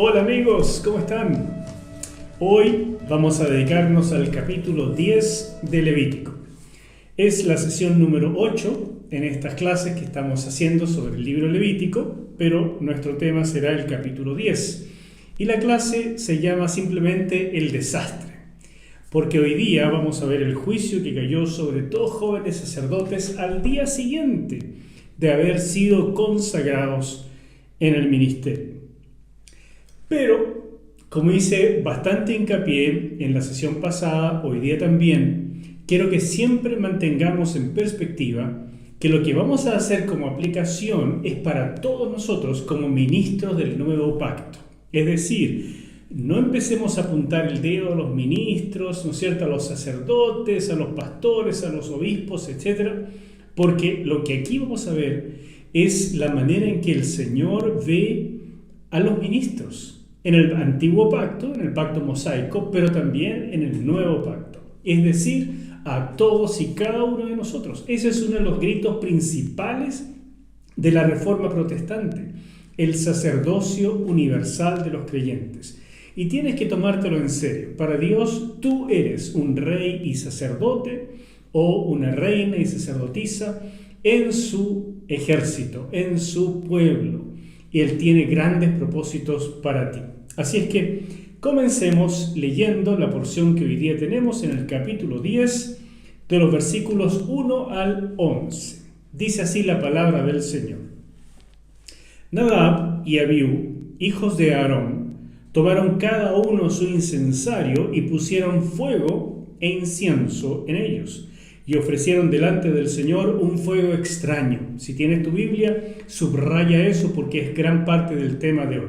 Hola amigos, ¿cómo están? Hoy vamos a dedicarnos al capítulo 10 de Levítico. Es la sesión número 8 en estas clases que estamos haciendo sobre el libro Levítico, pero nuestro tema será el capítulo 10. Y la clase se llama simplemente El desastre, porque hoy día vamos a ver el juicio que cayó sobre dos jóvenes sacerdotes al día siguiente de haber sido consagrados en el ministerio. Pero, como hice bastante hincapié en la sesión pasada, hoy día también, quiero que siempre mantengamos en perspectiva que lo que vamos a hacer como aplicación es para todos nosotros como ministros del nuevo pacto. Es decir, no empecemos a apuntar el dedo a los ministros, ¿no es cierto?, a los sacerdotes, a los pastores, a los obispos, etc., porque lo que aquí vamos a ver es la manera en que el Señor ve a los ministros en el antiguo pacto, en el pacto mosaico, pero también en el nuevo pacto, es decir, a todos y cada uno de nosotros. Ese es uno de los gritos principales de la Reforma Protestante, el sacerdocio universal de los creyentes. Y tienes que tomártelo en serio. Para Dios, tú eres un rey y sacerdote o una reina y sacerdotisa en su ejército, en su pueblo. Y Él tiene grandes propósitos para ti. Así es que comencemos leyendo la porción que hoy día tenemos en el capítulo 10, de los versículos 1 al 11. Dice así la palabra del Señor. Nadab y Abiú, hijos de Aarón, tomaron cada uno su incensario y pusieron fuego e incienso en ellos. Y ofrecieron delante del Señor un fuego extraño. Si tienes tu Biblia, subraya eso porque es gran parte del tema de hoy.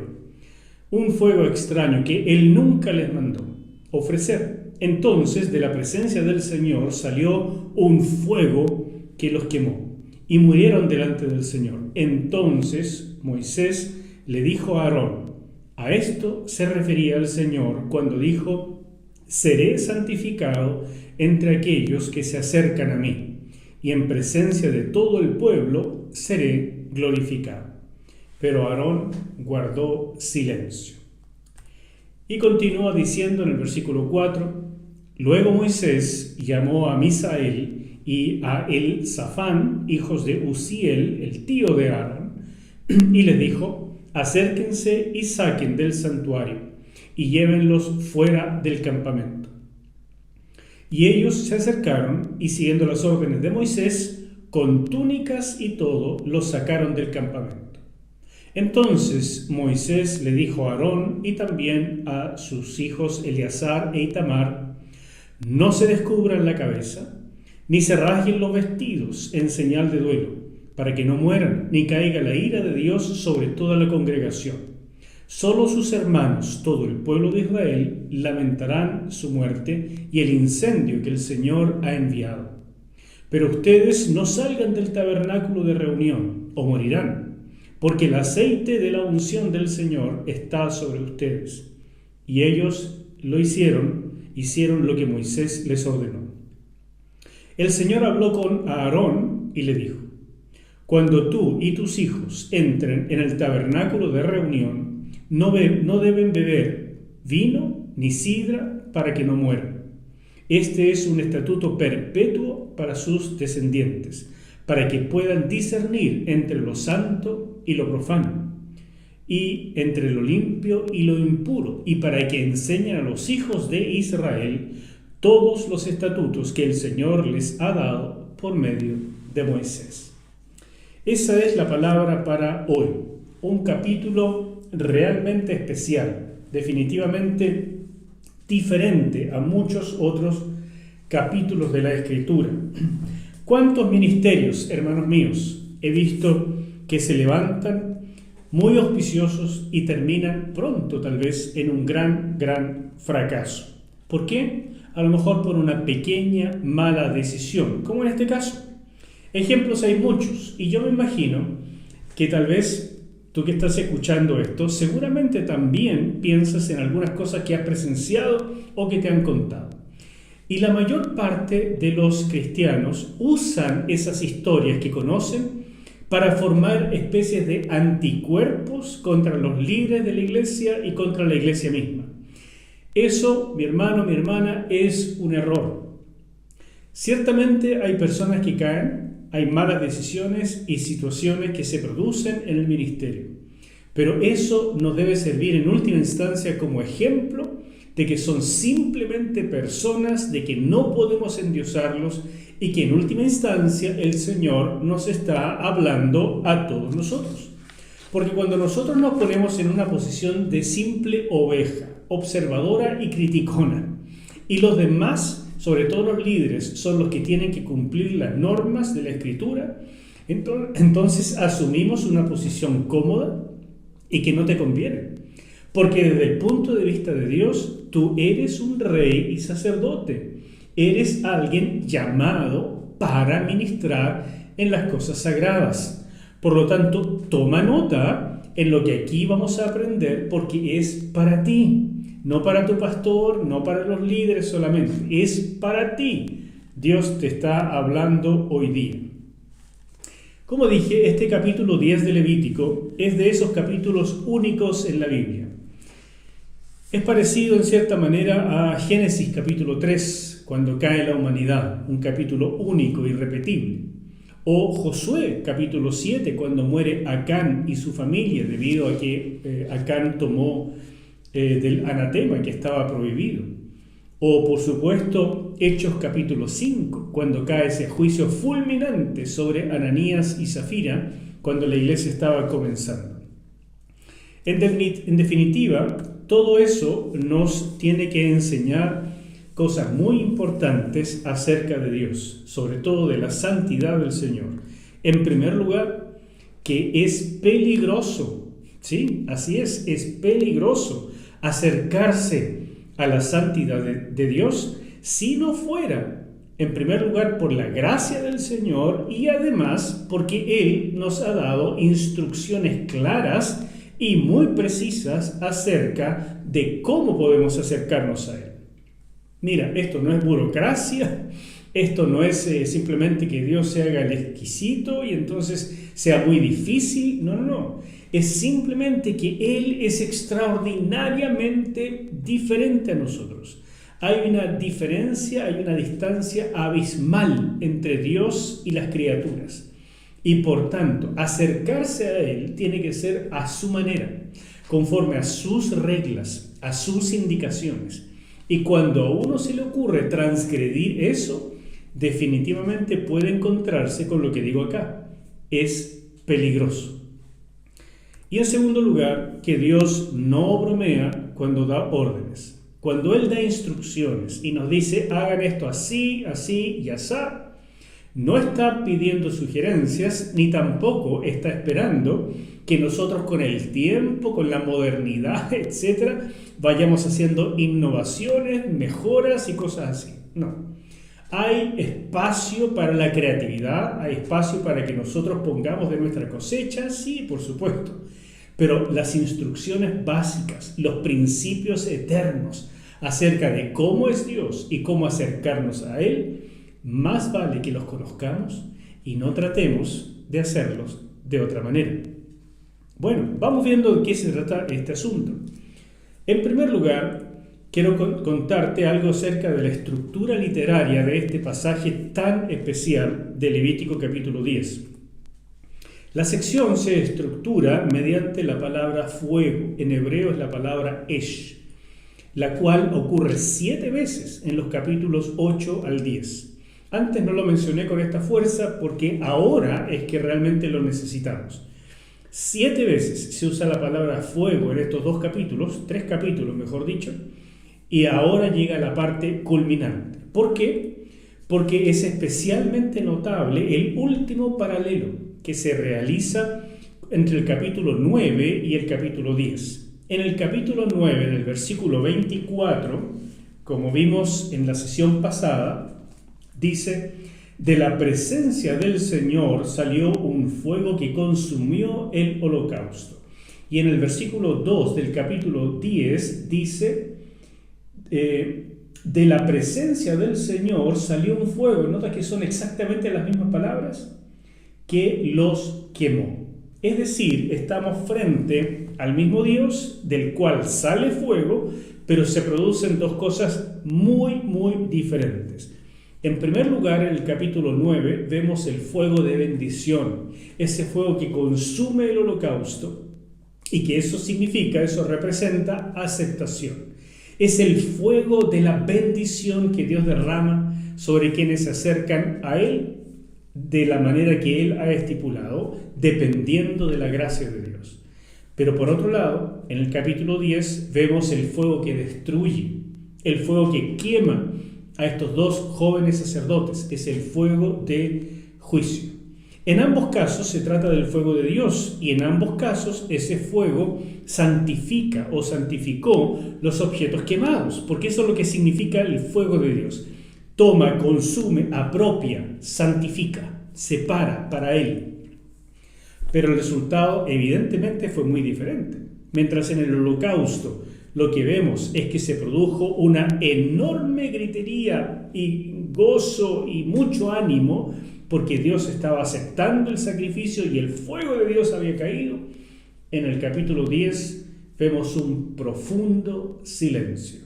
Un fuego extraño que Él nunca les mandó ofrecer. Entonces, de la presencia del Señor salió un fuego que los quemó y murieron delante del Señor. Entonces Moisés le dijo a Aarón, a esto se refería el Señor cuando dijo, seré santificado entre aquellos que se acercan a mí, y en presencia de todo el pueblo seré glorificado. Pero Aarón guardó silencio. Y continúa diciendo en el versículo 4, luego Moisés llamó a Misael y a Elzafán, hijos de Uziel, el tío de Aarón, y les dijo, acérquense y saquen del santuario, y llévenlos fuera del campamento. Y ellos se acercaron, y siguiendo las órdenes de Moisés, con túnicas y todo, los sacaron del campamento. Entonces Moisés le dijo a Aarón y también a sus hijos Eleazar e Itamar, no se descubran la cabeza, ni se rasguen los vestidos en señal de duelo, para que no mueran, ni caiga la ira de Dios sobre toda la congregación. Solo sus hermanos, todo el pueblo de Israel, lamentarán su muerte y el incendio que el Señor ha enviado. Pero ustedes no salgan del tabernáculo de reunión, o morirán, porque el aceite de la unción del Señor está sobre ustedes. Y ellos lo hicieron lo que Moisés les ordenó. El Señor habló con Aarón y le dijo, cuando tú y tus hijos entren en el tabernáculo de reunión, no deben beber vino ni sidra para que no mueran. Este es un estatuto perpetuo para sus descendientes, para que puedan discernir entre lo santo y lo profano, y entre lo limpio y lo impuro, y para que enseñen a los hijos de Israel todos los estatutos que el Señor les ha dado por medio de Moisés. Esa es la palabra para hoy, un capítulo realmente especial, definitivamente diferente a muchos otros capítulos de la Escritura. ¿Cuántos ministerios, hermanos míos, he visto que se levantan muy auspiciosos y terminan pronto tal vez en un gran fracaso? ¿Por qué? A lo mejor por una pequeña mala decisión, como en este caso. Ejemplos hay muchos, y yo me imagino que tal vez tú que estás escuchando esto, seguramente también piensas en algunas cosas que has presenciado o que te han contado. Y la mayor parte de los cristianos usan esas historias que conocen para formar especies de anticuerpos contra los líderes de la iglesia y contra la iglesia misma. Eso, mi hermano, mi hermana, es un error. Ciertamente hay personas que caen, hay malas decisiones y situaciones que se producen en el ministerio. Pero eso nos debe servir en última instancia como ejemplo de que son simplemente personas, de que no podemos endiosarlos y que en última instancia el Señor nos está hablando a todos nosotros. Porque cuando nosotros nos ponemos en una posición de simple oveja, observadora y criticona, y los demás, sobre todo los líderes, son los que tienen que cumplir las normas de la Escritura, entonces asumimos una posición cómoda y que no te conviene. Porque desde el punto de vista de Dios, tú eres un rey y sacerdote. Eres alguien llamado para ministrar en las cosas sagradas. Por lo tanto, toma nota en lo que aquí vamos a aprender, porque es para ti. No para tu pastor, no para los líderes solamente. Es para ti. Dios te está hablando hoy día. Como dije, este capítulo 10 de Levítico es de esos capítulos únicos en la Biblia. Es parecido en cierta manera a Génesis capítulo 3, cuando cae la humanidad, un capítulo único, irrepetible. O Josué capítulo 7, cuando muere Acán y su familia, debido a que Acán tomó del anatema que estaba prohibido. O por supuesto Hechos capítulo 5, cuando cae ese juicio fulminante sobre Ananías y Zafira, cuando la iglesia estaba comenzando. En definitiva, todo eso nos tiene que enseñar cosas muy importantes acerca de Dios, sobre todo de la santidad del Señor. En primer lugar, que es peligroso, ¿sí? Así es peligroso acercarse a la santidad de Dios si no fuera, en primer lugar, por la gracia del Señor y además porque Él nos ha dado instrucciones claras y muy precisas acerca de cómo podemos acercarnos a Él. Mira, esto no es burocracia, esto no es simplemente que Dios se haga el exquisito y entonces sea muy difícil, no. Es simplemente que Él es extraordinariamente diferente a nosotros. Hay una diferencia, hay una distancia abismal entre Dios y las criaturas. Y por tanto, acercarse a Él tiene que ser a su manera, conforme a sus reglas, a sus indicaciones. Y cuando a uno se le ocurre transgredir eso, definitivamente puede encontrarse con lo que digo acá. Es peligroso. Y en segundo lugar, que Dios no bromea cuando da órdenes. Cuando Él da instrucciones y nos dice, hagan esto así, así y asá, no está pidiendo sugerencias, ni tampoco está esperando que nosotros con el tiempo, con la modernidad, etcétera, vayamos haciendo innovaciones, mejoras y cosas así. No. Hay espacio para la creatividad, hay espacio para que nosotros pongamos de nuestra cosecha, sí, por supuesto. Pero las instrucciones básicas, los principios eternos acerca de cómo es Dios y cómo acercarnos a Él, más vale que los conozcamos y no tratemos de hacerlos de otra manera. Bueno, vamos viendo de qué se trata este asunto. En primer lugar, quiero contarte algo acerca de la estructura literaria de este pasaje tan especial de Levítico capítulo 10. La sección se estructura mediante la palabra fuego, en hebreo es la palabra esh, la cual ocurre 7 veces en los capítulos 8 al 10. Antes no lo mencioné con esta fuerza porque ahora es que realmente lo necesitamos. 7 veces se usa la palabra fuego en estos 2 capítulos, 3 capítulos mejor dicho, y ahora llega la parte culminante. ¿Por qué? Porque es especialmente notable el último paralelo que se realiza entre el capítulo 9 y el capítulo 10. En el capítulo 9, en el versículo 24, como vimos en la sesión pasada, dice, de la presencia del Señor salió un fuego que consumió el holocausto. Y en el versículo 2 del capítulo 10 dice, de la presencia del Señor salió un fuego. ¿Nota que son exactamente las mismas palabras? que los quemó. Es decir, estamos frente al mismo Dios del cual sale fuego, pero se producen dos cosas muy diferentes. En primer lugar, en el capítulo 9 vemos el fuego de bendición, ese fuego que consume el holocausto y que eso significa, eso representa aceptación. Es el fuego de la bendición que Dios derrama sobre quienes se acercan a Él de la manera que Él ha estipulado, dependiendo de la gracia de Dios. Pero por otro lado, en el capítulo 10 vemos el fuego que destruye, el fuego que quema a estos dos jóvenes sacerdotes, es el fuego de juicio. En ambos casos se trata del fuego de Dios y en ambos casos ese fuego santifica o santificó los objetos quemados, porque eso es lo que significa el fuego de Dios. Toma, consume, apropia, santifica, separa para Él. Pero el resultado evidentemente fue muy diferente. Mientras en el holocausto lo que vemos es que se produjo una enorme gritería y gozo y mucho ánimo porque Dios estaba aceptando el sacrificio y el fuego de Dios había caído, en el capítulo 10 vemos un profundo silencio.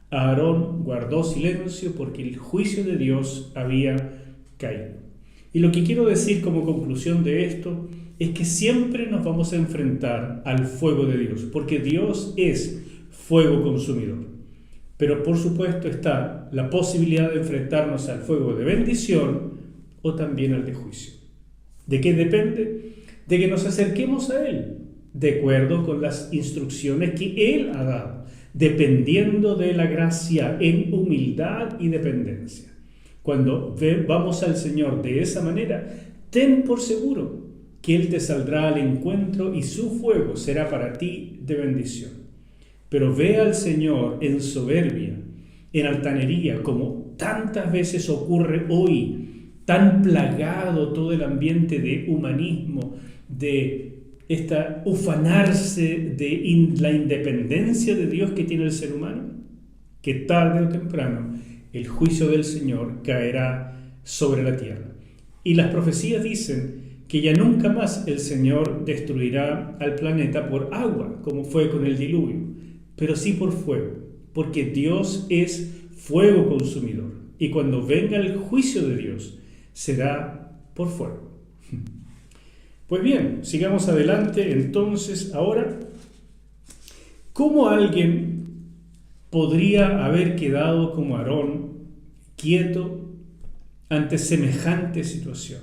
Aarón guardó silencio porque el juicio de Dios había caído. Y lo que quiero decir como conclusión de esto es que siempre nos vamos a enfrentar al fuego de Dios, porque Dios es fuego consumidor. Pero por supuesto está la posibilidad de enfrentarnos al fuego de bendición o también al de juicio. ¿De qué depende? De que nos acerquemos a Él, de acuerdo con las instrucciones que Él ha dado, dependiendo de la gracia en humildad y dependencia. Cuando vamos al Señor de esa manera, ten por seguro que Él te saldrá al encuentro y su fuego será para ti de bendición. Pero ve al Señor en soberbia, en altanería, como tantas veces ocurre hoy, tan plagado todo el ambiente de humanismo, de esta ufanarse de la independencia de Dios que tiene el ser humano, que tarde o temprano el juicio del Señor caerá sobre la tierra. Y las profecías dicen que ya nunca más el Señor destruirá al planeta por agua, como fue con el diluvio, pero sí por fuego, porque Dios es fuego consumidor. Y cuando venga el juicio de Dios, será por fuego. Pues bien, sigamos adelante entonces ahora. ¿Cómo alguien podría haber quedado como Aarón quieto ante semejante situación?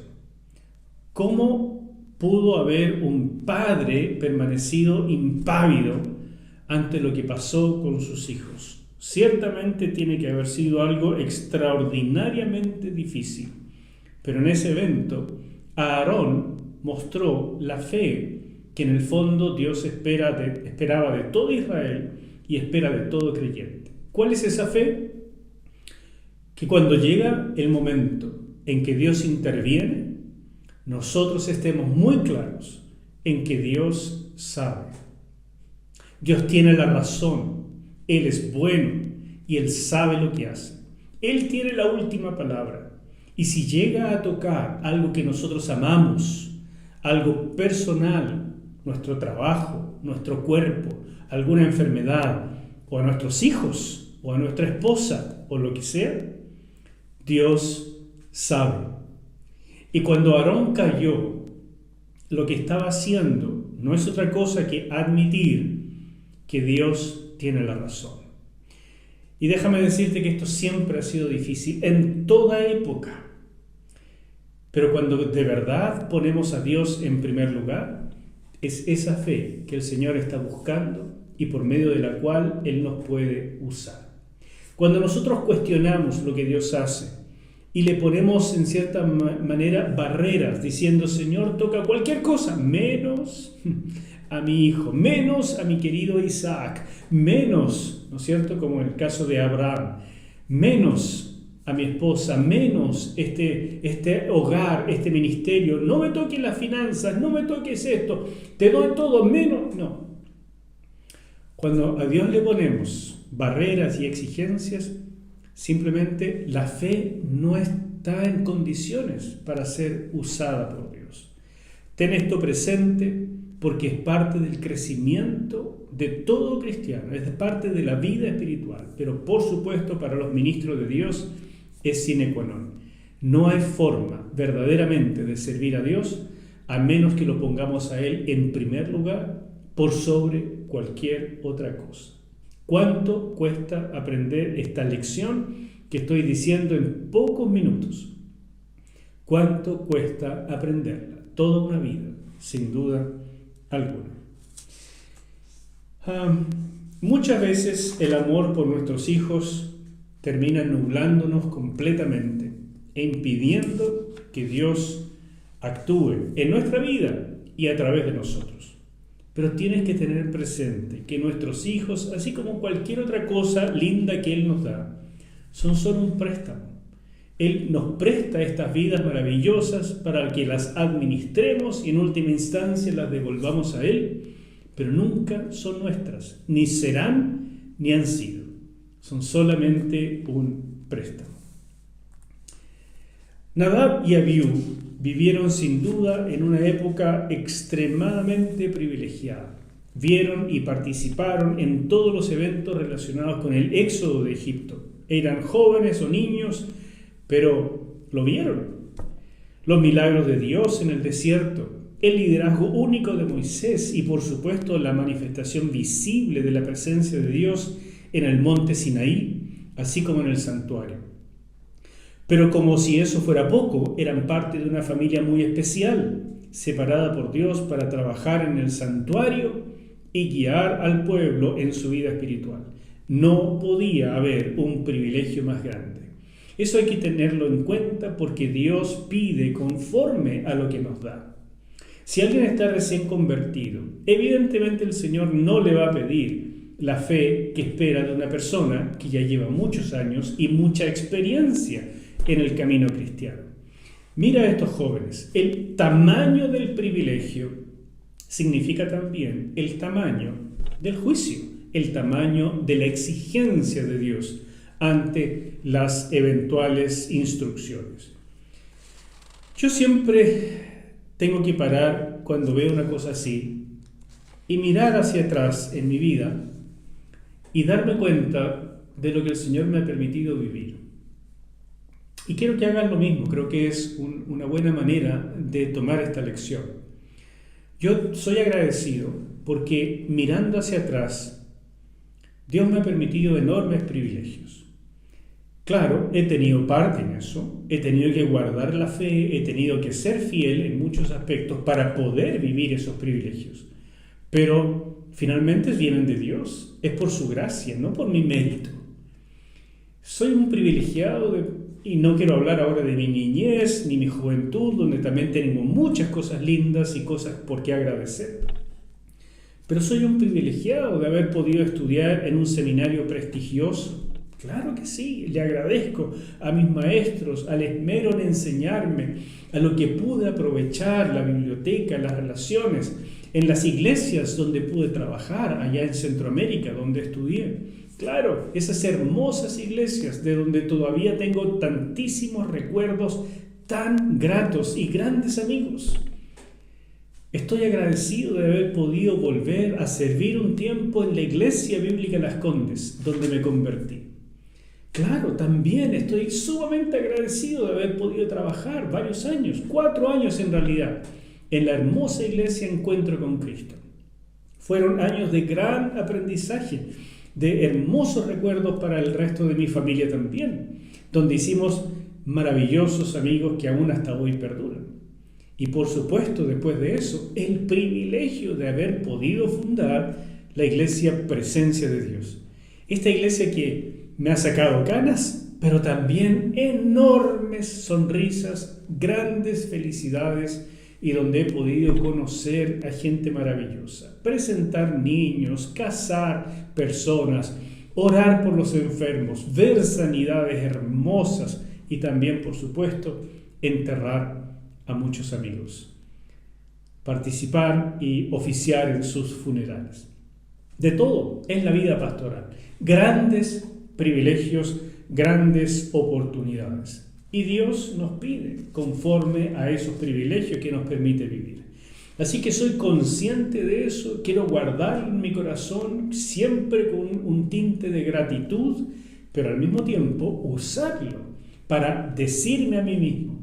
¿Cómo pudo haber un padre permanecido impávido ante lo que pasó con sus hijos? Ciertamente tiene que haber sido algo extraordinariamente difícil. Pero en ese evento, Aarón mostró la fe que en el fondo Dios esperaba de todo Israel y espera de todo creyente. ¿Cuál es esa fe? Que cuando llega el momento en que Dios interviene, nosotros estemos muy claros en que Dios sabe. Dios tiene la razón, Él es bueno y Él sabe lo que hace. Él tiene la última palabra. Y si llega a tocar algo que nosotros amamos, algo personal, nuestro trabajo, nuestro cuerpo, alguna enfermedad, o a nuestros hijos, o a nuestra esposa, o lo que sea, Dios sabe. Y cuando Aarón cayó, lo que estaba haciendo no es otra cosa que admitir que Dios tiene la razón. Y déjame decirte que esto siempre ha sido difícil en toda época. Pero cuando de verdad ponemos a Dios en primer lugar, es esa fe que el Señor está buscando y por medio de la cual Él nos puede usar. Cuando nosotros cuestionamos lo que Dios hace y le ponemos en cierta manera barreras, diciendo, Señor, toca cualquier cosa, menos a mi hijo, menos a mi querido Isaac, menos, ¿no es cierto?, como en el caso de Abraham, menos a mi esposa, menos este hogar, este ministerio, no me toques las finanzas, no me toques esto, te doy todo, menos, no. Cuando a Dios le ponemos barreras y exigencias, simplemente la fe no está en condiciones para ser usada por Dios. Ten esto presente porque es parte del crecimiento de todo cristiano, es parte de la vida espiritual, pero por supuesto para los ministros de Dios es sine qua non. No hay forma verdaderamente de servir a Dios a menos que lo pongamos a Él en primer lugar por sobre cualquier otra cosa. ¿Cuánto cuesta aprender esta lección que estoy diciendo en pocos minutos? ¿Cuánto cuesta aprenderla? Toda una vida, sin duda alguna. Muchas veces el amor por nuestros hijos termina nublándonos completamente e impidiendo que Dios actúe en nuestra vida y a través de nosotros. Pero tienes que tener presente que nuestros hijos, así como cualquier otra cosa linda que Él nos da, son solo un préstamo. Él nos presta estas vidas maravillosas para que las administremos y en última instancia las devolvamos a Él, pero nunca son nuestras, ni serán ni han sido. Son solamente un préstamo. Nadab y Abiú vivieron sin duda en una época extremadamente privilegiada. Vieron y participaron en todos los eventos relacionados con el éxodo de Egipto. Eran jóvenes o niños, pero lo vieron. Los milagros de Dios en el desierto, el liderazgo único de Moisés y por supuesto la manifestación visible de la presencia de Dios en el monte Sinaí, así como en el santuario. Pero como si eso fuera poco, eran parte de una familia muy especial, separada por Dios para trabajar en el santuario y guiar al pueblo en su vida espiritual. No podía haber un privilegio más grande. Eso hay que tenerlo en cuenta porque Dios pide conforme a lo que nos da. Si alguien está recién convertido, evidentemente el Señor no le va a pedir la fe que espera de una persona que ya lleva muchos años y mucha experiencia en el camino cristiano. Mira a estos jóvenes. El tamaño del privilegio significa también el tamaño del juicio, el tamaño de la exigencia de Dios ante las eventuales instrucciones. Yo siempre tengo que parar cuando veo una cosa así y mirar hacia atrás en mi vida y darme cuenta de lo que el Señor me ha permitido vivir. Y quiero que hagan lo mismo, creo que es una buena manera de tomar esta lección. Yo soy agradecido porque mirando hacia atrás, Dios me ha permitido enormes privilegios. Claro, he tenido parte en eso, he tenido que guardar la fe, he tenido que ser fiel en muchos aspectos para poder vivir esos privilegios. Pero finalmente vienen de Dios, es por su gracia, no por mi mérito. Soy un privilegiado y no quiero hablar ahora de mi niñez ni mi juventud, donde también tenemos muchas cosas lindas y cosas por qué agradecer. Pero soy un privilegiado de haber podido estudiar en un seminario prestigioso. Claro que sí, le agradezco a mis maestros, al esmero en enseñarme, a lo que pude aprovechar, la biblioteca, las relaciones, en las iglesias donde pude trabajar, allá en Centroamérica, donde estudié. Claro, esas hermosas iglesias de donde todavía tengo tantísimos recuerdos tan gratos y grandes amigos. Estoy agradecido de haber podido volver a servir un tiempo en la Iglesia Bíblica Las Condes, donde me convertí. Claro, también estoy sumamente agradecido de haber podido trabajar varios años, 4 años en realidad, en la hermosa iglesia Encuentro con Cristo. Fueron años de gran aprendizaje, de hermosos recuerdos para el resto de mi familia también, donde hicimos maravillosos amigos que aún hasta hoy perduran. Y por supuesto, después de eso, el privilegio de haber podido fundar la iglesia Presencia de Dios. Esta iglesia que me ha sacado canas, pero también enormes sonrisas, grandes felicidades y donde he podido conocer a gente maravillosa, presentar niños, casar personas, orar por los enfermos, ver sanidades hermosas y también, por supuesto, enterrar a muchos amigos, participar y oficiar en sus funerales. De todo es la vida pastoral. Grandes privilegios, grandes oportunidades. Y Dios nos pide conforme a esos privilegios que nos permite vivir. Así que soy consciente de eso, quiero guardarlo en mi corazón, siempre con un tinte de gratitud, pero al mismo tiempo usarlo para decirme a mí mismo,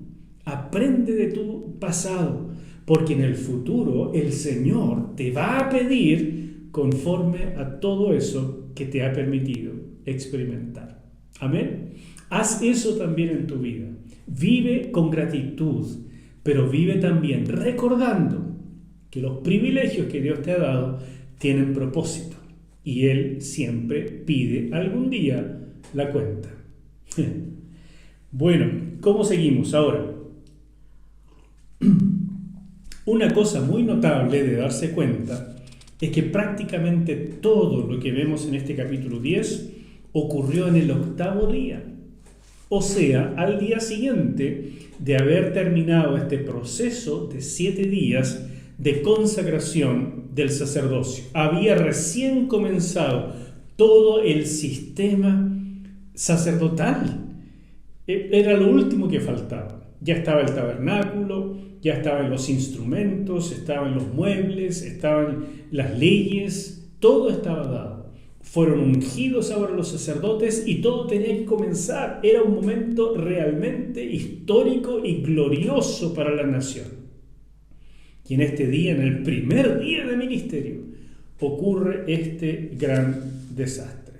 aprende de tu pasado, porque en el futuro el Señor te va a pedir conforme a todo eso que te ha permitido experimentar. Amén. Haz eso también en tu vida. Vive con gratitud, pero vive también recordando que los privilegios que Dios te ha dado tienen propósito y Él siempre pide algún día la cuenta. Bueno, ¿cómo seguimos ahora? Una cosa muy notable de darse cuenta es que prácticamente todo lo que vemos en este capítulo 10 ocurrió en el 8º día, o sea, al día siguiente de haber terminado este proceso de 7 días de consagración del sacerdocio. Había recién comenzado todo el sistema sacerdotal. Era lo último que faltaba. Ya estaba el tabernáculo, ya estaban los instrumentos, estaban los muebles, estaban las leyes, todo estaba dado. Fueron ungidos ahora los sacerdotes y todo tenía que comenzar. Era un momento realmente histórico y glorioso para la nación. Y en este día, en el primer día de ministerio, ocurre este gran desastre.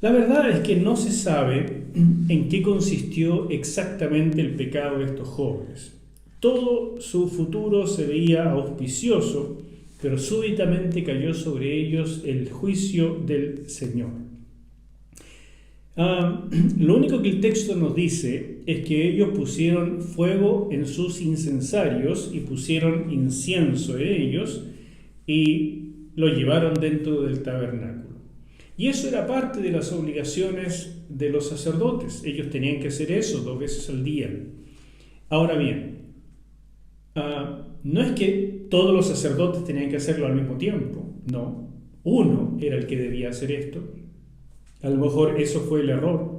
La verdad es que no se sabe en qué consistió exactamente el pecado de estos jóvenes. Todo su futuro se veía auspicioso, pero súbitamente cayó sobre ellos el juicio del Señor. Lo único que el texto nos dice es que ellos pusieron fuego en sus incensarios y pusieron incienso en ellos y lo llevaron dentro del tabernáculo. Y eso era parte de las obligaciones de los sacerdotes. Ellos tenían que hacer eso 2 veces al día. Ahora bien, no es que todos los sacerdotes tenían que hacerlo al mismo tiempo, no. Uno era el que debía hacer esto. A lo mejor eso fue el error.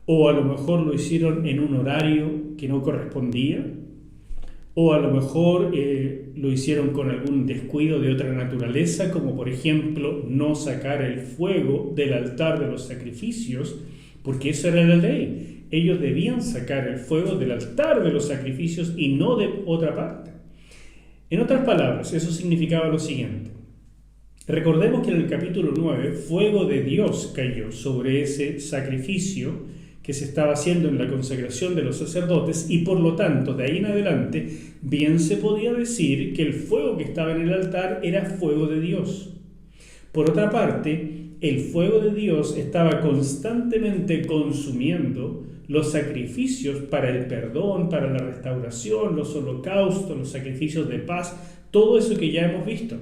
O a lo mejor lo hicieron en un horario que no correspondía. O a lo mejor lo hicieron con algún descuido de otra naturaleza, como por ejemplo no sacar el fuego del altar de los sacrificios, porque esa era la ley. Ellos debían sacar el fuego del altar de los sacrificios y no de otra parte. En otras palabras, eso significaba lo siguiente. Recordemos que en el capítulo 9, fuego de Dios cayó sobre ese sacrificio que se estaba haciendo en la consagración de los sacerdotes y por lo tanto, de ahí en adelante, bien se podía decir que el fuego que estaba en el altar era fuego de Dios. Por otra parte, el fuego de Dios estaba constantemente consumiendo los sacrificios para el perdón, para la restauración, los holocaustos, los sacrificios de paz, todo eso que ya hemos visto.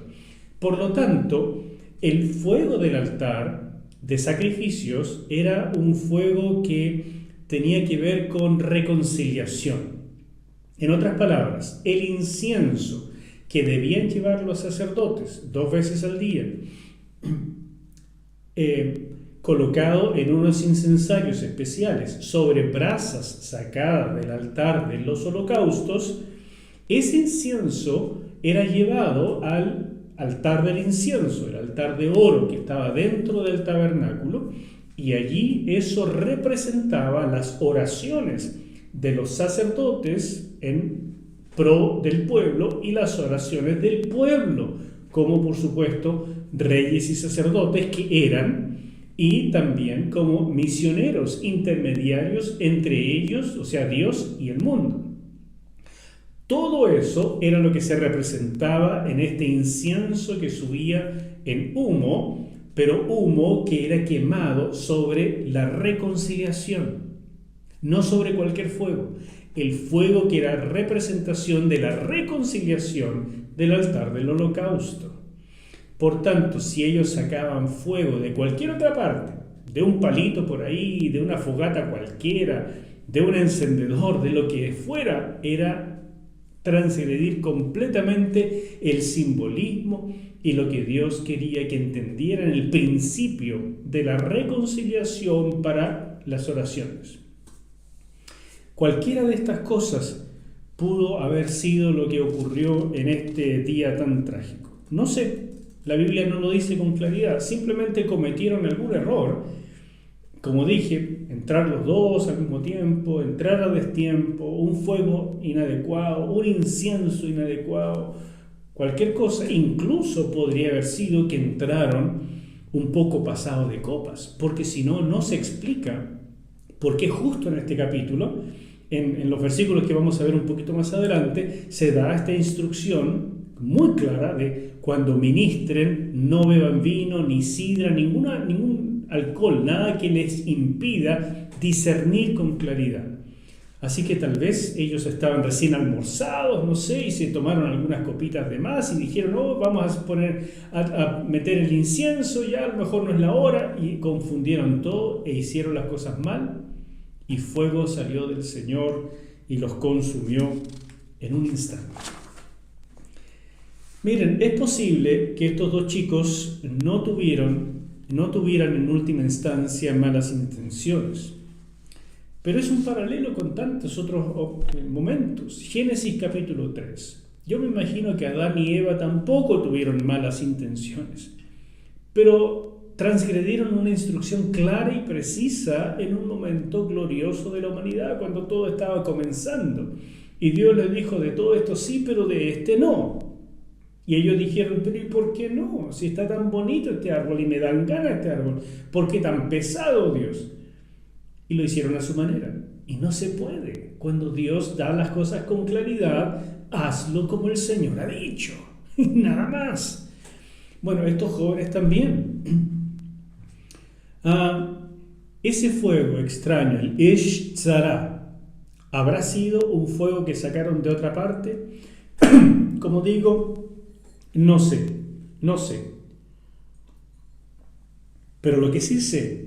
Por lo tanto, el fuego del altar de sacrificios era un fuego que tenía que ver con reconciliación. En otras palabras, el incienso que debían llevar los sacerdotes 2 veces al día, colocado en unos incensarios especiales sobre brasas sacadas del altar de los holocaustos, ese incienso era llevado al altar del incienso, el altar de oro que estaba dentro del tabernáculo, y allí eso representaba las oraciones de los sacerdotes en pro del pueblo y las oraciones del pueblo, como por supuesto reyes y sacerdotes que eran, y también como misioneros intermediarios entre ellos, o sea, Dios y el mundo. Todo eso era lo que se representaba en este incienso que subía en humo, pero humo que era quemado sobre la reconciliación, no sobre cualquier fuego. El fuego que era representación de la reconciliación del altar del holocausto. Por tanto, si ellos sacaban fuego de cualquier otra parte, de un palito por ahí, de una fogata cualquiera, de un encendedor, de lo que fuera, era transgredir completamente el simbolismo y lo que Dios quería que entendieran, el principio de la reconciliación para las oraciones. Cualquiera de estas cosas pudo haber sido lo que ocurrió en este día tan trágico? No sé, la Biblia no lo dice con claridad, simplemente cometieron algún error. Como dije, entrar los dos al mismo tiempo, entrar a destiempo, un fuego inadecuado, un incienso inadecuado, cualquier cosa. Incluso podría haber sido que entraron un poco pasados de copas, porque si no, no se explica por qué justo en este capítulo, en los versículos que vamos a ver un poquito más adelante, se da esta instrucción muy clara de cuando ministren, no beban vino, ni sidra, ningún alcohol, nada que les impida discernir con claridad. Así que tal vez ellos estaban recién almorzados, no sé, y se tomaron algunas copitas de más y dijeron, oh, vamos a meter el incienso, ya a lo mejor no es la hora, y confundieron todo e hicieron las cosas mal, y fuego salió del Señor y los consumió en un instante. Miren, es posible que estos dos chicos no tuvieran en última instancia malas intenciones. Pero es un paralelo con tantos otros momentos. Génesis capítulo 3. Yo me imagino que Adán y Eva tampoco tuvieron malas intenciones, pero transgredieron una instrucción clara y precisa en un momento glorioso de la humanidad, cuando todo estaba comenzando. Y Dios les dijo, de todo esto sí, pero de este no. Y ellos dijeron, pero ¿y por qué no? Si está tan bonito este árbol y me dan ganas este árbol. ¿Por qué tan pesado, Dios? Y lo hicieron a su manera. Y no se puede. Cuando Dios da las cosas con claridad, hazlo como el Señor ha dicho. Y nada más. Bueno, estos jóvenes también. Ese fuego extraño, el Eshtzara, ¿habrá sido un fuego que sacaron de otra parte? Como digo, no sé. Pero lo que sí sé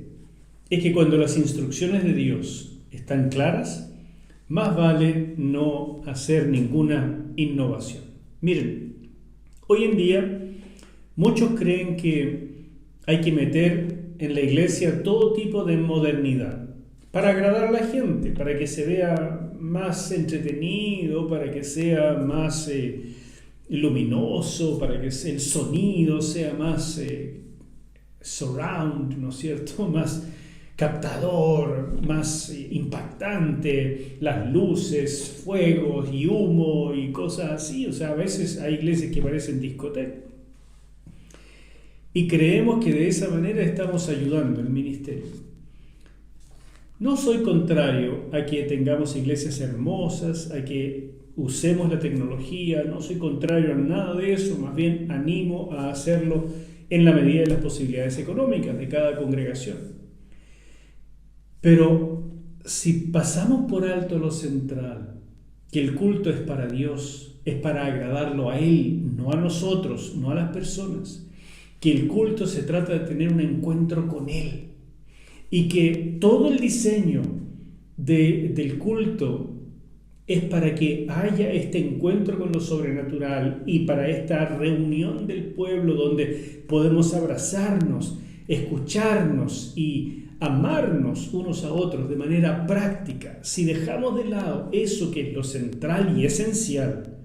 es que cuando las instrucciones de Dios están claras, más vale no hacer ninguna innovación. Miren, hoy en día muchos creen que hay que meter en la iglesia todo tipo de modernidad para agradar a la gente, para que se vea más entretenido, para que sea más luminoso, para que el sonido sea más surround, ¿no es cierto?, más captador, más impactante, las luces, fuegos y humo y cosas así. O sea, a veces hay iglesias que parecen discotecas. Y creemos que de esa manera estamos ayudando al ministerio. No soy contrario a que tengamos iglesias hermosas, a que usemos la tecnología, no soy contrario a nada de eso, más bien animo a hacerlo en la medida de las posibilidades económicas de cada congregación. Pero si pasamos por alto lo central, que el culto es para Dios, es para agradarlo a Él, no a nosotros, no a las personas, que el culto se trata de tener un encuentro con Él y que todo el diseño del culto es para que haya este encuentro con lo sobrenatural y para esta reunión del pueblo donde podemos abrazarnos, escucharnos y amarnos unos a otros de manera práctica. Si dejamos de lado eso que es lo central y esencial,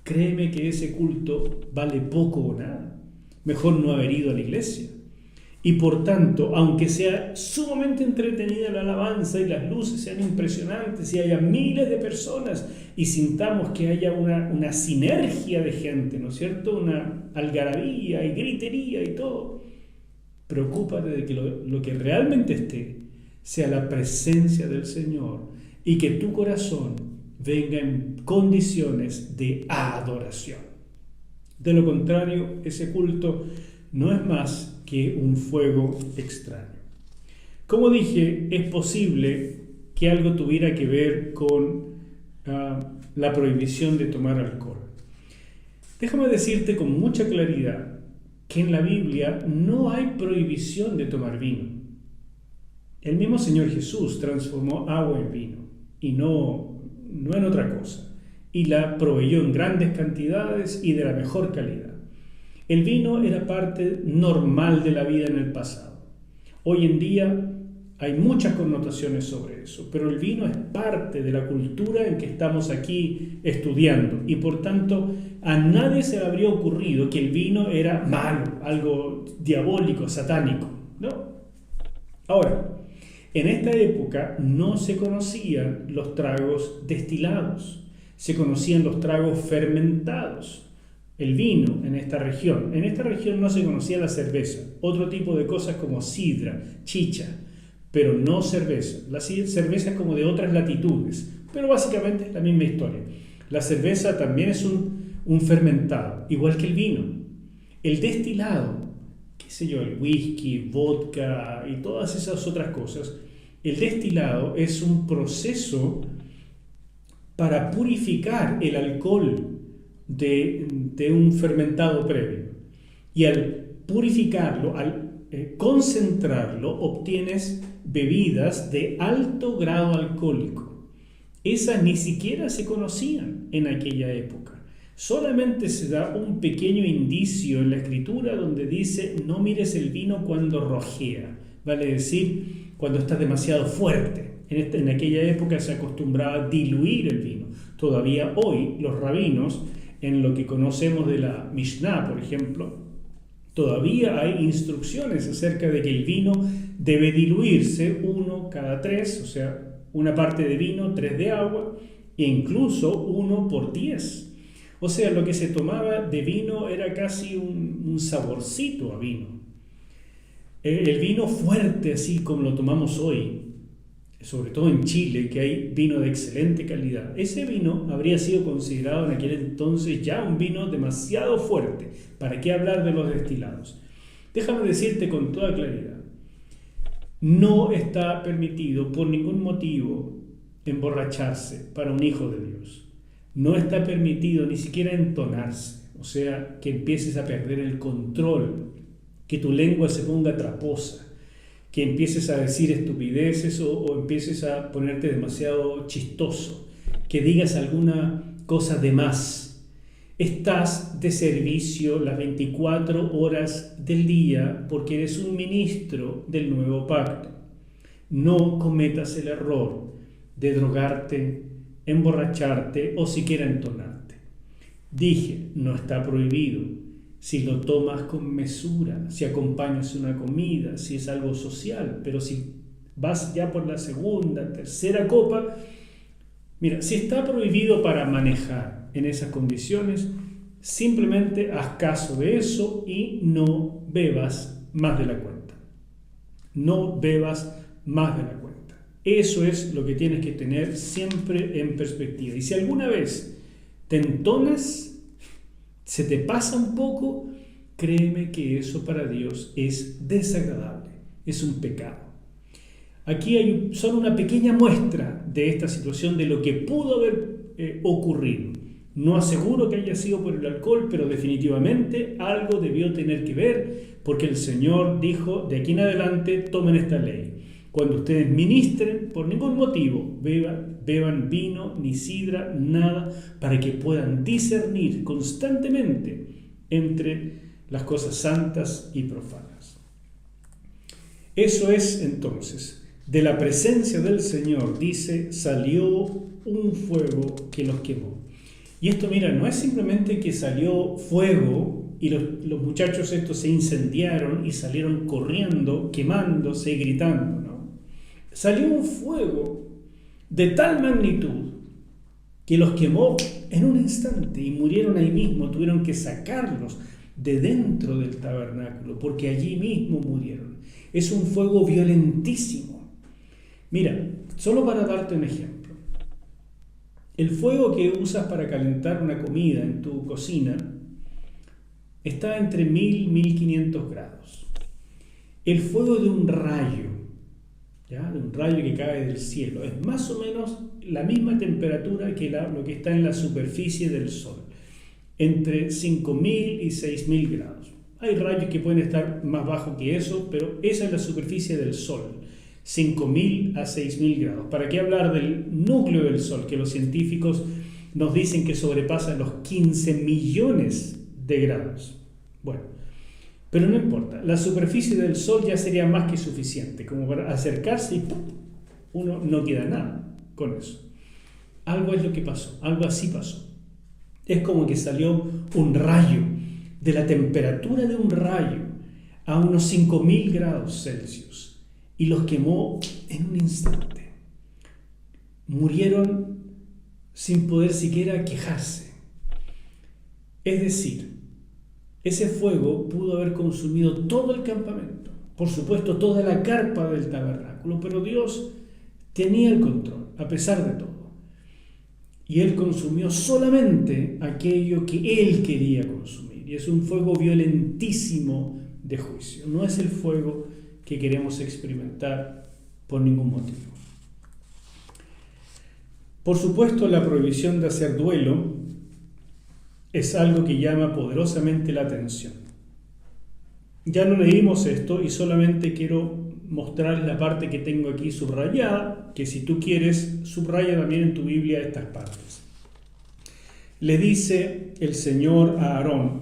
créeme que ese culto vale poco o nada. Mejor no haber ido a la iglesia. Y por tanto, aunque sea sumamente entretenida la alabanza y las luces sean impresionantes y haya miles de personas y sintamos que haya una sinergia de gente, ¿no es cierto?, una algarabía y gritería y todo, preocúpate de que lo que realmente esté sea la presencia del Señor y que tu corazón venga en condiciones de adoración. De lo contrario, ese culto no es más que un fuego extraño. Como dije, es posible que algo tuviera que ver con la prohibición de tomar alcohol. Déjame decirte con mucha claridad que en la Biblia no hay prohibición de tomar vino. El mismo Señor Jesús transformó agua en vino y no en otra cosa, y la proveyó en grandes cantidades y de la mejor calidad. El vino era parte normal de la vida en el pasado. Hoy en día Hay muchas connotaciones sobre eso, pero el vino es parte de la cultura en que estamos aquí estudiando y por tanto a nadie se le habría ocurrido que el vino era malo, algo diabólico, satánico, ¿no? Ahora, en esta época no se conocían los tragos destilados, se conocían los tragos fermentados. El vino en esta región no se conocía la cerveza, otro tipo de cosas como sidra, chicha, pero no cerveza. La cerveza es como de otras latitudes, pero básicamente es la misma historia. La cerveza también es un fermentado, igual que el vino. El destilado, qué sé yo, el whisky, vodka y todas esas otras cosas, el destilado es un proceso para purificar el alcohol de un fermentado previo. Y al purificarlo, al concentrarlo, obtienes bebidas de alto grado alcohólico. Esas ni siquiera se conocían en aquella época. Solamente se da un pequeño indicio en la escritura donde dice: no mires el vino cuando rojea, vale decir, cuando está demasiado fuerte. En aquella época se acostumbraba a diluir el vino. Todavía hoy los rabinos, en lo que conocemos de la Mishnah, por ejemplo, todavía hay instrucciones acerca de que el vino debe diluirse 1 cada 3, o sea, una parte de vino, 3 de agua, e incluso 1 por 10. O sea, lo que se tomaba de vino era casi un saborcito a vino. El vino fuerte, así como lo tomamos hoy, sobre todo en Chile, que hay vino de excelente calidad, ese vino habría sido considerado en aquel entonces ya un vino demasiado fuerte. ¿Para qué hablar de los destilados? Déjame decirte con toda claridad, no está permitido por ningún motivo emborracharse para un hijo de Dios. No está permitido ni siquiera entonarse, o sea, que empieces a perder el control, que tu lengua se ponga traposa, que empieces a decir estupideces o empieces a ponerte demasiado chistoso, que digas alguna cosa de más. Estás de servicio las 24 horas del día porque eres un ministro del nuevo pacto. No cometas el error de drogarte, emborracharte o siquiera entonarte. Dije, no está prohibido. Si lo tomas con mesura, si acompañas una comida, si es algo social, pero si vas ya por la segunda, tercera copa, mira, si está prohibido para manejar en esas condiciones, simplemente haz caso de eso y no bebas más de la cuenta. No bebas más de la cuenta. Eso es lo que tienes que tener siempre en perspectiva. Y si alguna vez te entonas, se te pasa un poco, créeme que eso para Dios es desagradable, es un pecado. Aquí hay solo una pequeña muestra de esta situación, de lo que pudo haber ocurrido. No aseguro que haya sido por el alcohol, pero definitivamente algo debió tener que ver, porque el Señor dijo, de aquí en adelante tomen esta ley. Cuando ustedes ministren, por ningún motivo, beban vino ni sidra, nada, para que puedan discernir constantemente entre las cosas santas y profanas. Eso es entonces, de la presencia del Señor, dice, salió un fuego que los quemó. Y esto, mira, no es simplemente que salió fuego y los muchachos estos se incendiaron y salieron corriendo, quemándose y gritando, ¿no? Salió un fuego de tal magnitud que los quemó en un instante y murieron ahí mismo. Tuvieron que sacarlos de dentro del tabernáculo porque allí mismo murieron. Es un fuego violentísimo. Mira, solo para darte un ejemplo. El fuego que usas para calentar una comida en tu cocina está entre 1000 y 1500 grados. El fuego de un rayo, ¿ya? De un rayo que cae del cielo, es más o menos la misma temperatura que lo que está en la superficie del Sol, entre 5000 y 6000 grados. Hay rayos que pueden estar más bajos que eso, pero esa es la superficie del Sol, 5000 a 6000 grados. ¿Para qué hablar del núcleo del Sol, que los científicos nos dicen que sobrepasa los 15 millones de grados? Bueno, Pero no importa, la superficie del sol ya sería más que suficiente, como para acercarse y ¡pum! Uno no queda nada con eso. Algo es lo que pasó, algo así pasó. Es como que salió un rayo, de la temperatura de un rayo, a unos 5000 grados Celsius, y los quemó en un instante. Murieron sin poder siquiera quejarse. Es decir, ese fuego pudo haber consumido todo el campamento, por supuesto toda la carpa del tabernáculo, pero Dios tenía el control, a pesar de todo. Y Él consumió solamente aquello que Él quería consumir. Y es un fuego violentísimo de juicio. No es el fuego que queremos experimentar por ningún motivo. Por supuesto, la prohibición de hacer duelo es algo que llama poderosamente la atención. Ya lo leímos esto y solamente quiero mostrar la parte que tengo aquí subrayada, que si tú quieres, subraya también en tu Biblia estas partes. Le dice el Señor a Aarón: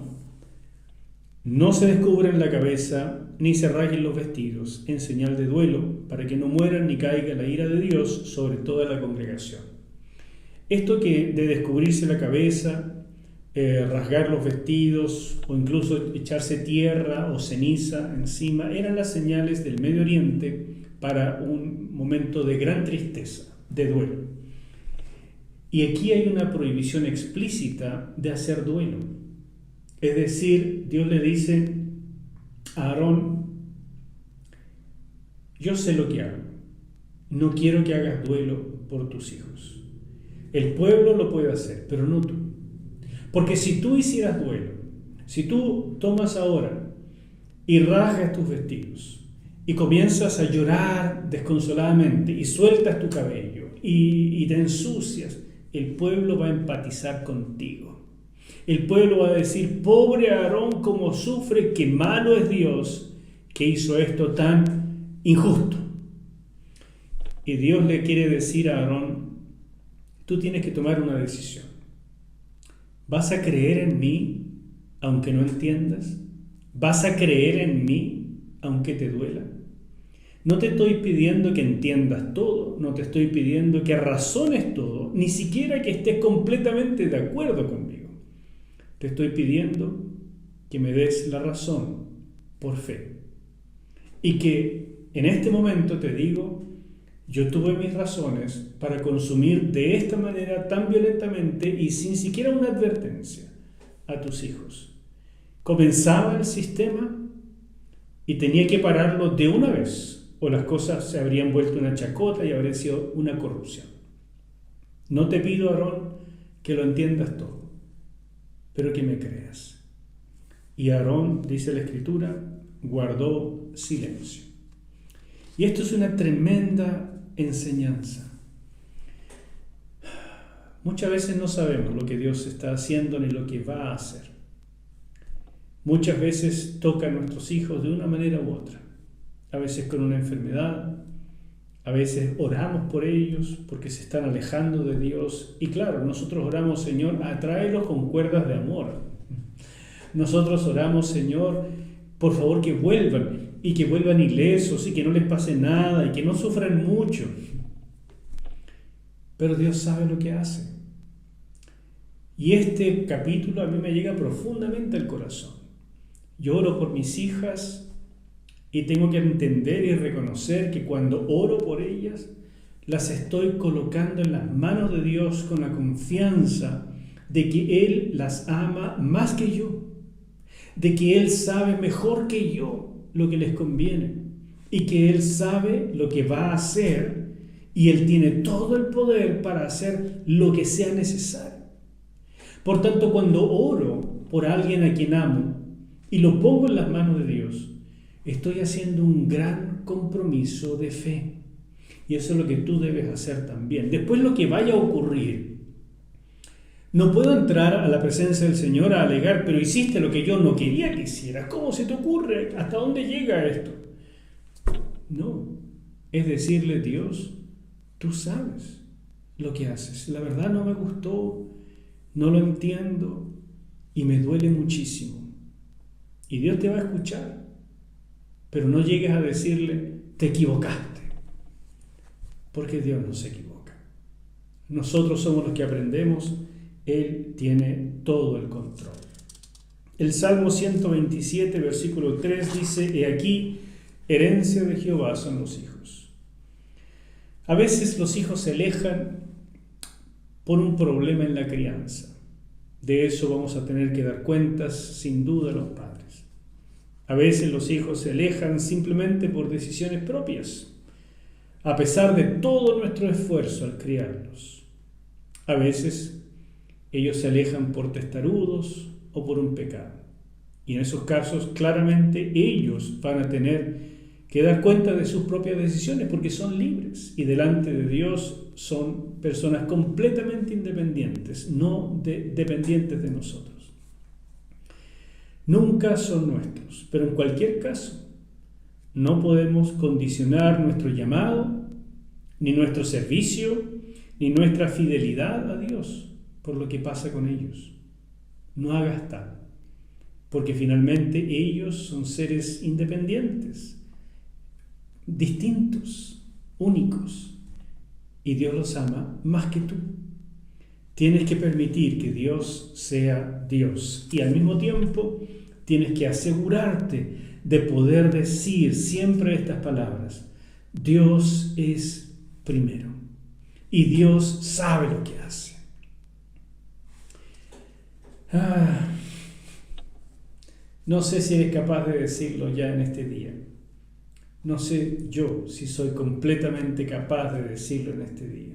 no se descubren la cabeza ni se rasguen los vestidos en señal de duelo, para que no mueran ni caiga la ira de Dios sobre toda la congregación. Esto que de descubrirse la cabeza, rasgar los vestidos o incluso echarse tierra o ceniza encima, eran las señales del Medio Oriente para un momento de gran tristeza, de duelo. Y aquí hay una prohibición explícita de hacer duelo. Es decir, Dios le dice a Aarón: yo sé lo que hago, no quiero que hagas duelo por tus hijos. El pueblo lo puede hacer, pero no tú. Porque si tú hicieras duelo, si tú tomas ahora y rasgas tus vestidos y comienzas a llorar desconsoladamente y sueltas tu cabello y te ensucias, el pueblo va a empatizar contigo. El pueblo va a decir: pobre Aarón, cómo sufre, qué malo es Dios que hizo esto tan injusto. Y Dios le quiere decir a Aarón: tú tienes que tomar una decisión. ¿Vas a creer en mí aunque no entiendas? ¿Vas a creer en mí aunque te duela? No te estoy pidiendo que entiendas todo, no te estoy pidiendo que razones todo, ni siquiera que estés completamente de acuerdo conmigo. Te estoy pidiendo que me des la razón por fe. Y que en este momento te digo: yo tuve mis razones para consumir de esta manera tan violentamente y sin siquiera una advertencia a tus hijos. Comenzaba el sistema y tenía que pararlo de una vez, o las cosas se habrían vuelto una chacota y habría sido una corrupción. No te pido, Aarón, que lo entiendas todo, pero que me creas. Y Aarón, dice la Escritura, guardó silencio. Y esto es una tremenda enseñanza. Muchas veces no sabemos lo que Dios está haciendo ni lo que va a hacer. Muchas veces toca a nuestros hijos de una manera u otra. A veces con una enfermedad, a veces oramos por ellos porque se están alejando de Dios. Y claro, nosotros oramos: Señor, atráelos con cuerdas de amor. Nosotros oramos: Señor, por favor que vuelvan, y que vuelvan ilesos y que no les pase nada y que no sufran mucho. Pero Dios sabe lo que hace. Y este capítulo a mí me llega profundamente al corazón. Yo oro por mis hijas y tengo que entender y reconocer que cuando oro por ellas, las estoy colocando en las manos de Dios con la confianza de que Él las ama más que yo, de que Él sabe mejor que yo lo que les conviene y que Él sabe lo que va a hacer y Él tiene todo el poder para hacer lo que sea necesario. Por tanto, cuando oro por alguien a quien amo y lo pongo en las manos de Dios, estoy haciendo un gran compromiso de fe. Y eso es lo que tú debes hacer también. Después, lo que vaya a ocurrir, no puedo entrar a la presencia del Señor a alegar: pero hiciste lo que yo no quería que hicieras. ¿Cómo se te ocurre? ¿Hasta dónde llega esto? No. Es decirle: Dios, tú sabes lo que haces. La verdad no me gustó, no lo entiendo y me duele muchísimo. Y Dios te va a escuchar, pero no llegues a decirle, te equivocaste, porque Dios no se equivoca. Nosotros somos los que aprendemos, Él tiene todo el control. El Salmo 127, versículo 3 dice, he aquí, herencia de Jehová son los hijos. A veces los hijos se alejan por un problema en la crianza. De eso vamos a tener que dar cuentas, sin duda, los padres. A veces los hijos se alejan simplemente por decisiones propias, a pesar de todo nuestro esfuerzo al criarlos. A veces ellos se alejan por testarudos o por un pecado. Y en esos casos, claramente, ellos van a tener que dar cuenta de sus propias decisiones porque son libres y delante de Dios son personas completamente independientes, no dependientes de nosotros. Nunca son nuestros, pero en cualquier caso, no podemos condicionar nuestro llamado, ni nuestro servicio, ni nuestra fidelidad a Dios por lo que pasa con ellos. No hagas tal, porque finalmente ellos son seres independientes, distintos, únicos, y Dios los ama más que tú. Tienes que permitir que Dios sea Dios y al mismo tiempo tienes que asegurarte de poder decir siempre estas palabras. Dios es primero y Dios sabe lo que hace. No sé si eres capaz de decirlo ya en este día. No sé yo si soy completamente capaz de decirlo en este día.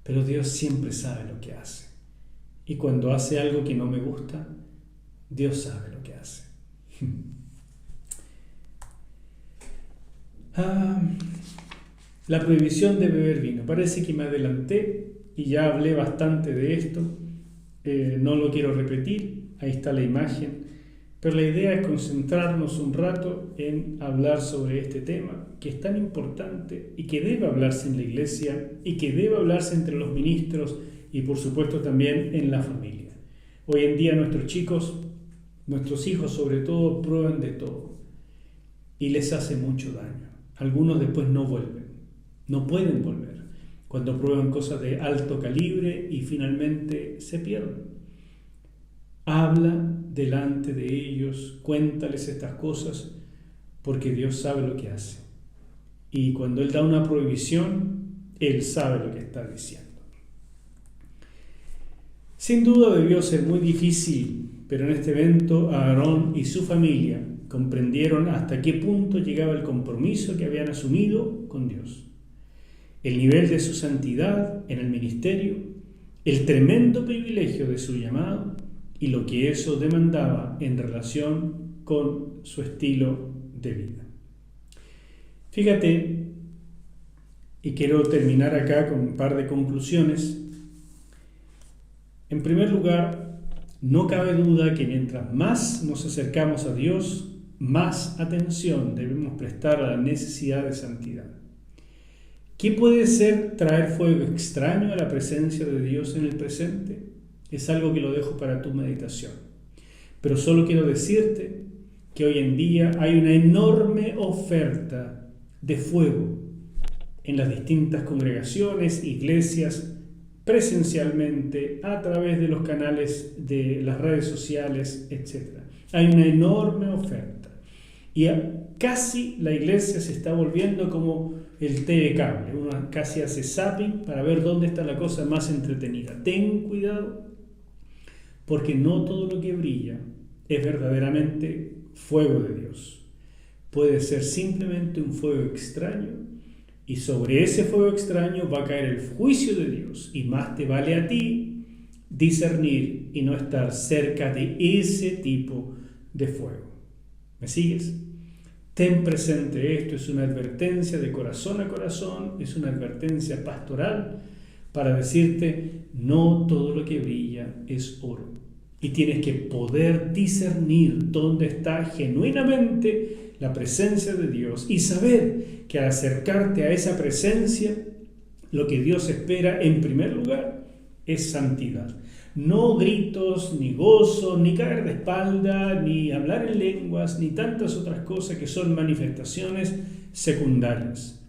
Pero Dios siempre sabe lo que hace. Y cuando hace algo que no me gusta, Dios sabe lo que hace. La prohibición de beber vino. Parece que me adelanté y ya hablé bastante de esto. No lo quiero repetir. Ahí está la imagen. Pero la idea es concentrarnos un rato en hablar sobre este tema, que es tan importante y que debe hablarse en la iglesia y que debe hablarse entre los ministros y por supuesto también en la familia. Hoy en día nuestros hijos sobre todo, prueban de todo y les hace mucho daño. Algunos después no vuelven, no pueden volver cuando prueban cosas de alto calibre y finalmente se pierden. Habla delante de ellos, cuéntales estas cosas, porque Dios sabe lo que hace. Y cuando Él da una prohibición, Él sabe lo que está diciendo. Sin duda debió ser muy difícil, pero en este evento Aarón y su familia comprendieron hasta qué punto llegaba el compromiso que habían asumido con Dios. El nivel de su santidad en el ministerio, el tremendo privilegio de su llamado, y lo que eso demandaba en relación con su estilo de vida. Fíjate, y quiero terminar acá con un par de conclusiones. En primer lugar, no cabe duda que mientras más nos acercamos a Dios, más atención debemos prestar a la necesidad de santidad. ¿Qué puede ser traer fuego extraño a la presencia de Dios en el presente? Es algo que lo dejo para tu meditación. Pero solo quiero decirte que hoy en día hay una enorme oferta de fuego en las distintas congregaciones, iglesias, presencialmente, a través de los canales de las redes sociales, etc. Hay una enorme oferta. Y casi la iglesia se está volviendo como el TV cable. Uno casi hace zapping para ver dónde está la cosa más entretenida. Ten cuidado, porque no todo lo que brilla es verdaderamente fuego de Dios. Puede ser simplemente un fuego extraño y sobre ese fuego extraño va a caer el juicio de Dios y más te vale a ti discernir y no estar cerca de ese tipo de fuego. ¿Me sigues? Ten presente esto, es una advertencia de corazón a corazón, es una advertencia pastoral para decirte, no todo lo que brilla es oro. Y tienes que poder discernir dónde está genuinamente la presencia de Dios y saber que al acercarte a esa presencia, lo que Dios espera en primer lugar es santidad. No gritos, ni gozo, ni caer de espalda, ni hablar en lenguas, ni tantas otras cosas que son manifestaciones secundarias.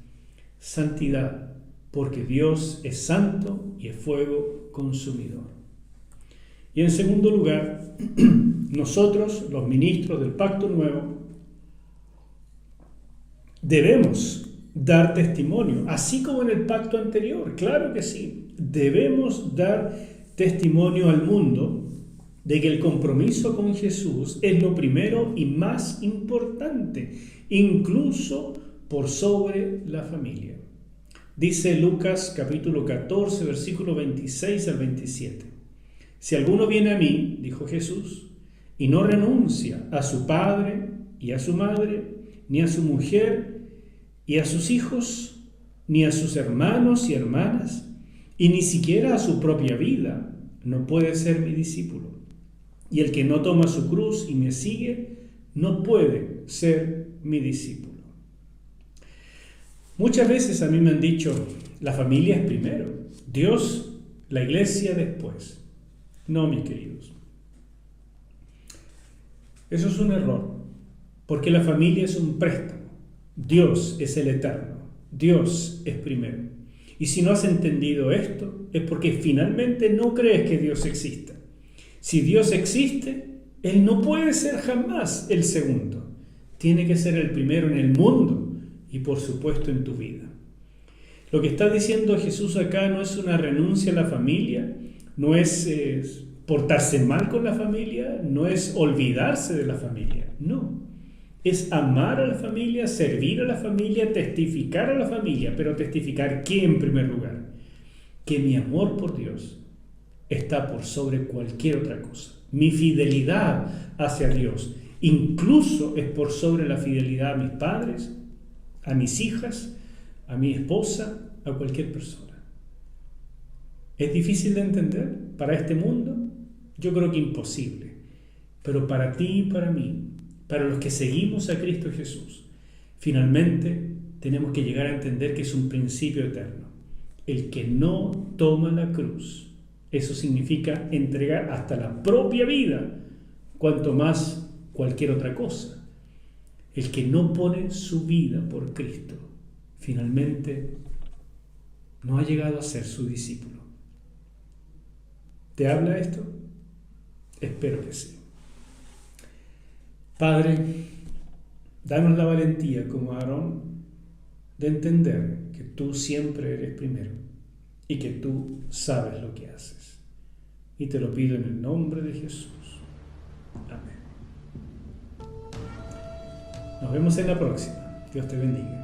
Santidad, porque Dios es santo y es fuego consumidor. Y en segundo lugar, nosotros, los ministros del Pacto Nuevo, debemos dar testimonio, así como en el pacto anterior, claro que sí. Debemos dar testimonio al mundo de que el compromiso con Jesús es lo primero y más importante, incluso por sobre la familia. Dice Lucas capítulo 14, versículo 26 al 27. Si alguno viene a mí, dijo Jesús, y no renuncia a su padre y a su madre, ni a su mujer y a sus hijos, ni a sus hermanos y hermanas, y ni siquiera a su propia vida, no puede ser mi discípulo. Y el que no toma su cruz y me sigue, no puede ser mi discípulo. Muchas veces a mí me han dicho, la familia es primero, Dios, la iglesia después. No, mis queridos. Eso es un error, porque la familia es un préstamo. Dios es el eterno, Dios es primero. Y si no has entendido esto, es porque finalmente no crees que Dios exista. Si Dios existe, Él no puede ser jamás el segundo. Tiene que ser el primero en el mundo y por supuesto en tu vida. Lo que está diciendo Jesús acá no es una renuncia a la familia, no es portarse mal con la familia, no es olvidarse de la familia, no. Es amar a la familia, servir a la familia, testificar a la familia, pero testificar ¿qué en primer lugar? Que mi amor por Dios está por sobre cualquier otra cosa. Mi fidelidad hacia Dios incluso es por sobre la fidelidad a mis padres, a mis hijas, a mi esposa, a cualquier persona. ¿Es difícil de entender para este mundo? Yo creo que imposible. Pero para ti y para mí, para los que seguimos a Cristo Jesús, finalmente tenemos que llegar a entender que es un principio eterno. El que no toma la cruz, eso significa entregar hasta la propia vida, cuanto más cualquier otra cosa. El que no pone su vida por Cristo, finalmente no ha llegado a ser su discípulo. ¿Te habla esto? Espero que sí. Padre, danos la valentía como Aarón de entender que tú siempre eres primero y que tú sabes lo que haces. Y te lo pido en el nombre de Jesús. Amén. Nos vemos en la próxima. Dios te bendiga.